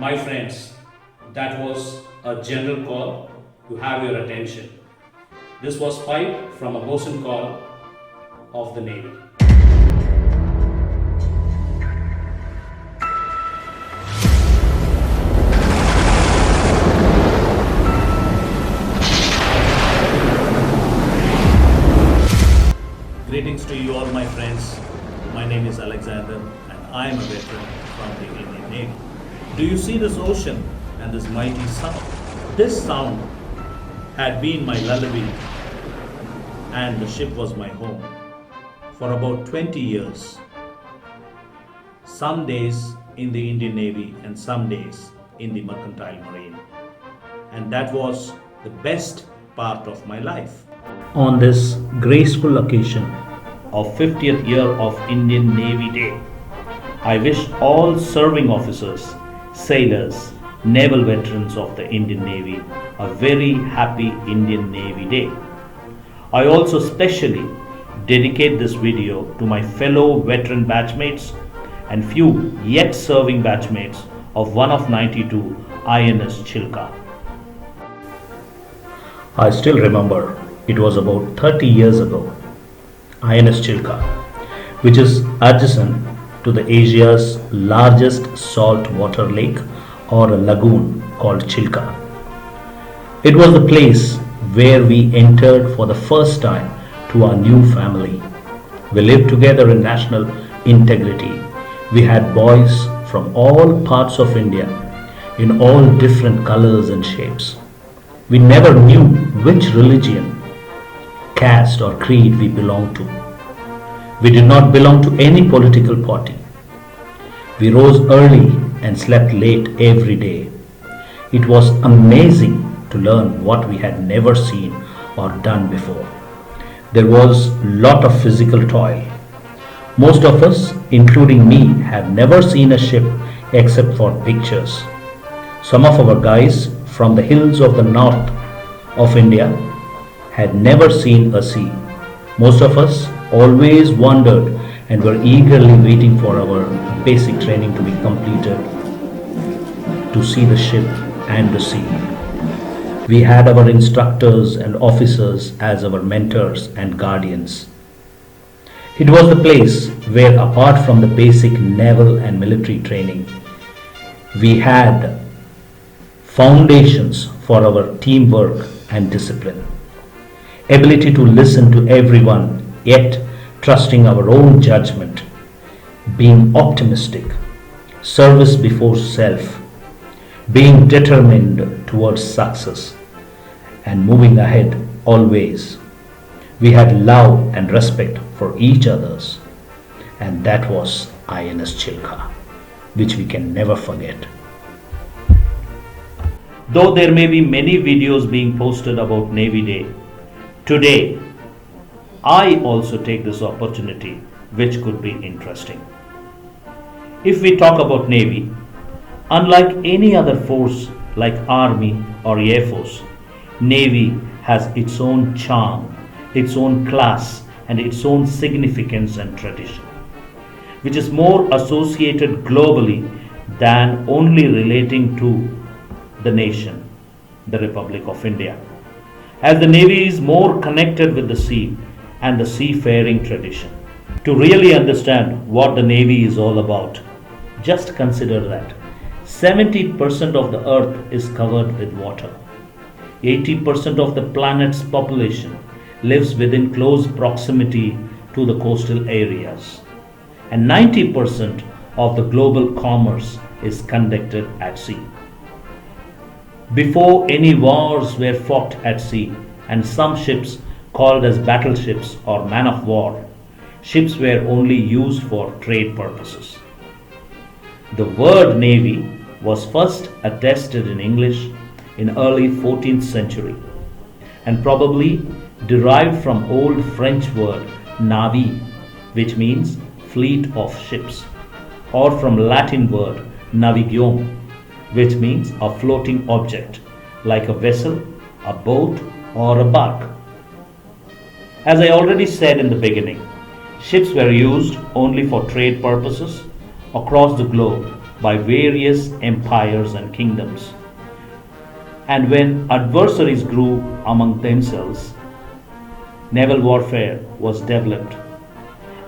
My friends, that was a general call to have your attention. This was piped from a bosun call of the Navy. Greetings to you all, my friends. My name is Alexander and I am a veteran from the Indian Navy. Do you see this ocean and this mighty sound? This sound had been my lullaby and the ship was my home for about 20 years. Some days in the Indian Navy and some days in the Mercantile Marine. And that was the best part of my life. On this graceful occasion of 50th year of Indian Navy Day, I wish all serving officers, sailors, naval veterans of the Indian Navy a very happy Indian Navy Day. I also specially dedicate this video to my fellow veteran batchmates and few yet serving batchmates of one of 92 INS Chilka. I still remember it was about 30 years ago. INS Chilka, which is adjacent to the Asia's largest saltwater lake or a lagoon called Chilka. It was the place where we entered for the first time to our new family. We lived together in national integrity. We had boys from all parts of India in all different colors and shapes. We never knew which religion, caste or creed we belonged to. We did not belong to any political party. We rose early and slept late every day. It was amazing to learn what we had never seen or done before. There was a lot of physical toil. Most of us, including me, have never seen a ship except for pictures. Some of our guys from the hills of the north of India had never seen a sea. Most of us always wondered and were eagerly waiting for our basic training to be completed to see the ship and the sea. We had our instructors and officers as our mentors and guardians. It was the place where, apart from the basic naval and military training, we had foundations for our teamwork and discipline, ability to listen to everyone yet trusting our own judgment, being optimistic, service before self, being determined towards success, and moving ahead always. We had love and respect for each others, and that was INS Chilka, which we can never forget. Though there may be many videos being posted about Navy Day, today I also take this opportunity, which could be interesting. If we talk about Navy, unlike any other force like Army or Air Force, Navy has its own charm, its own class, and its own significance and tradition, which is more associated globally than only relating to the nation, the Republic of India, as the Navy is more connected with the sea and the seafaring tradition. To really understand what the Navy is all about, just consider that 70% of the earth is covered with water. 80% of the planet's population lives within close proximity to the coastal areas. And 90% of the global commerce is conducted at sea. Before any wars were fought at sea, and some ships called as battleships or man of war, ships were only used for trade purposes. The word navy was first attested in English in early 14th century and probably derived from old French word navi, which means fleet of ships, or from Latin word navigium, which means a floating object like a vessel, a boat, or a bark. As I already said in the beginning, ships were used only for trade purposes across the globe by various empires and kingdoms. And when adversaries grew among themselves, naval warfare was developed,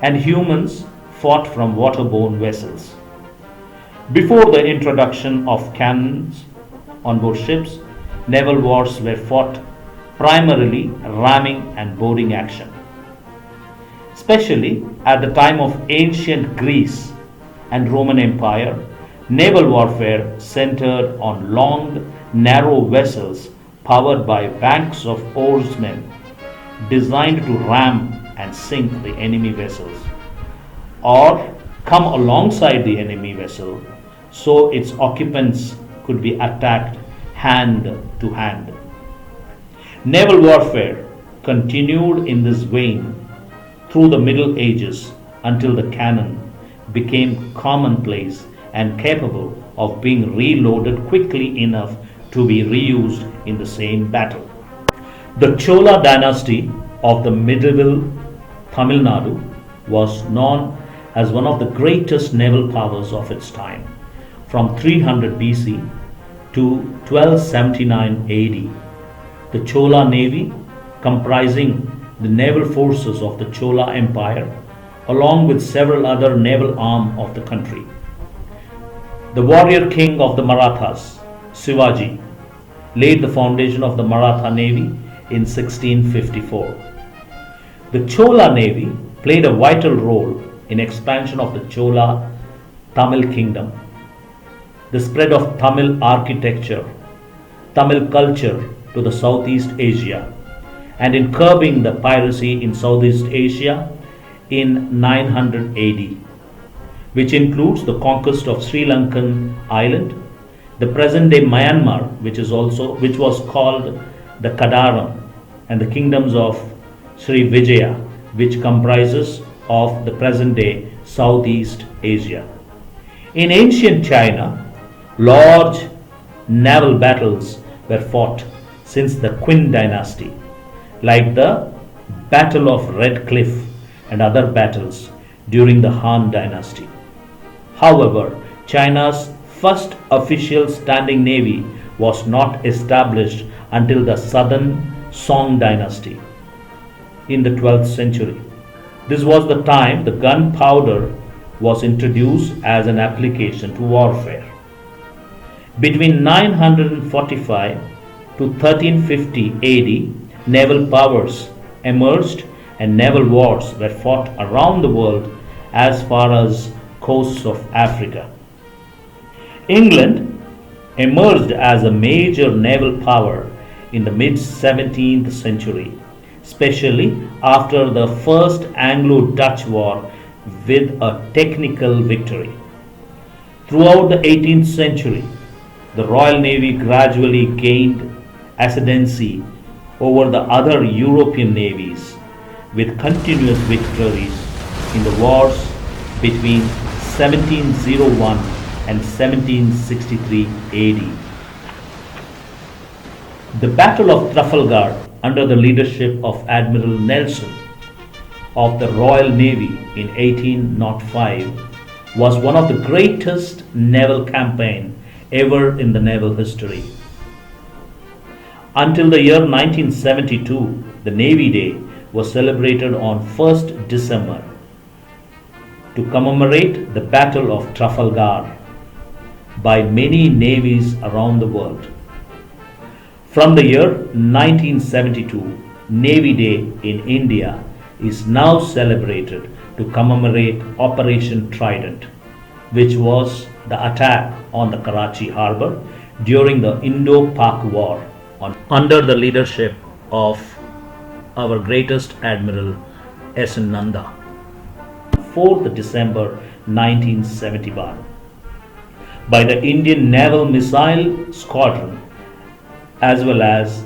and humans fought from waterborne vessels. Before the introduction of cannons on board ships, naval wars were fought primarily ramming and boarding action. Especially at the time of ancient Greece and Roman Empire, naval warfare centered on long, narrow vessels powered by banks of oarsmen designed to ram and sink the enemy vessels or come alongside the enemy vessel so its occupants could be attacked hand to hand. Naval warfare continued in this vein through the Middle Ages until the cannon became commonplace and capable of being reloaded quickly enough to be reused in the same battle. The Chola dynasty of the medieval Tamil Nadu was known as one of the greatest naval powers of its time. From 300 BC to 1279 AD, the Chola navy, comprising the naval forces of the Chola Empire, along with several other naval arms of the country. The warrior king of the Marathas, Shivaji, laid the foundation of the Maratha navy in 1654. The Chola navy played a vital role in expansion of the Chola Tamil kingdom, the spread of Tamil architecture, Tamil culture to the Southeast Asia, and in curbing the piracy in Southeast Asia in 900 AD, which includes the conquest of Sri Lankan island, the present-day Myanmar, which was called the Kadaram, and the kingdoms of Sri Vijaya, which comprises of the present-day Southeast Asia. In ancient China, large naval battles were fought since the Qin dynasty, like the Battle of Red Cliff and other battles during the Han dynasty. However, China's first official standing navy was not established until the southern Song dynasty in the 12th century. This was the time the gunpowder was introduced as an application to warfare. Between 945 to 1350 AD, naval powers emerged and naval wars were fought around the world as far as coasts of Africa. England emerged as a major naval power in the mid 17th century, especially after the First Anglo-Dutch War with a technical victory. Throughout the 18th century, the Royal Navy gradually gained ascendancy over the other European navies, with continuous victories in the wars between 1701 and 1763 AD. The Battle of Trafalgar, under the leadership of Admiral Nelson of the Royal Navy in 1805, was one of the greatest naval campaigns ever in the naval history. Until the year 1972, the Navy Day was celebrated on 1st December to commemorate the Battle of Trafalgar by many navies around the world. From the year 1972, Navy Day in India is now celebrated to commemorate Operation Trident, which was the attack on the Karachi harbour during the Indo-Pak War under the leadership of our greatest Admiral S.N. Nanda, 4th December 1971, by the Indian Naval Missile Squadron, as well as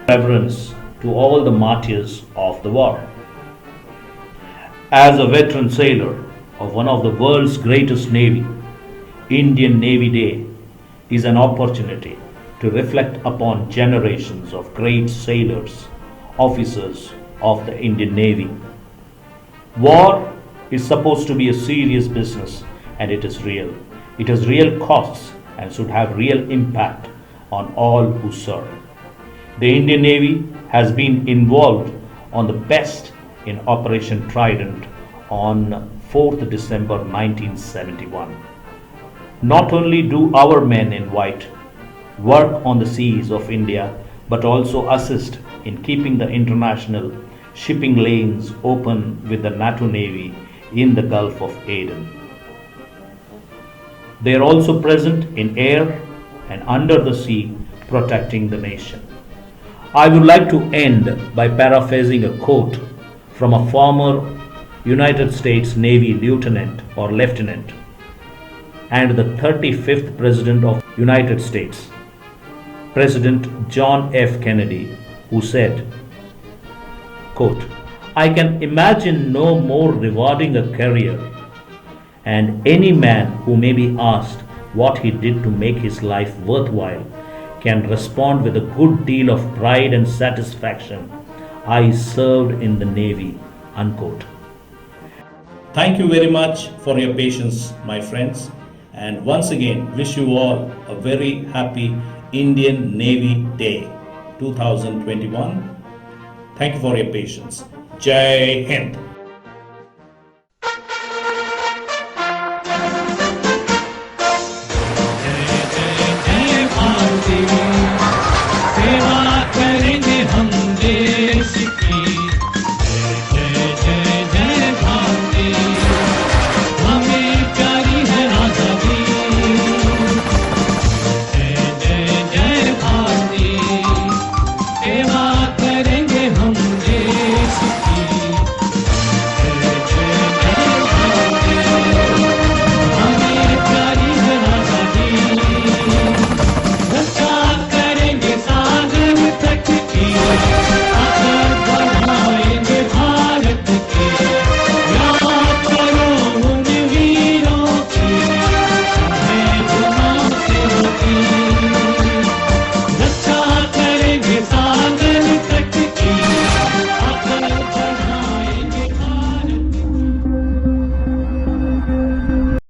reverence to all the martyrs of the war. As a veteran sailor of one of the world's greatest navy, Indian Navy Day is an opportunity to reflect upon generations of great sailors, officers of the Indian Navy. War is supposed to be a serious business, and it is real. It has real costs and should have real impact on all who serve. The Indian Navy has been involved on the best in Operation Trident on 4th December 1971. Not only do our men in white work on the seas of India, but also assist in keeping the international shipping lanes open with the NATO Navy in the Gulf of Aden. They are also present in air and under the sea, protecting the nation. I would like to end by paraphrasing a quote from a former United States Navy lieutenant or lieutenant and the 35th President of United States, President John F. Kennedy, who said, quote, "I can imagine no more rewarding a career, and any man who may be asked what he did to make his life worthwhile can respond with a good deal of pride and satisfaction. I served in the Navy." Unquote. Thank you very much for your patience, my friends, and once again wish you all a very happy Indian Navy Day 2021. Thank you for your patience. Jai Hind.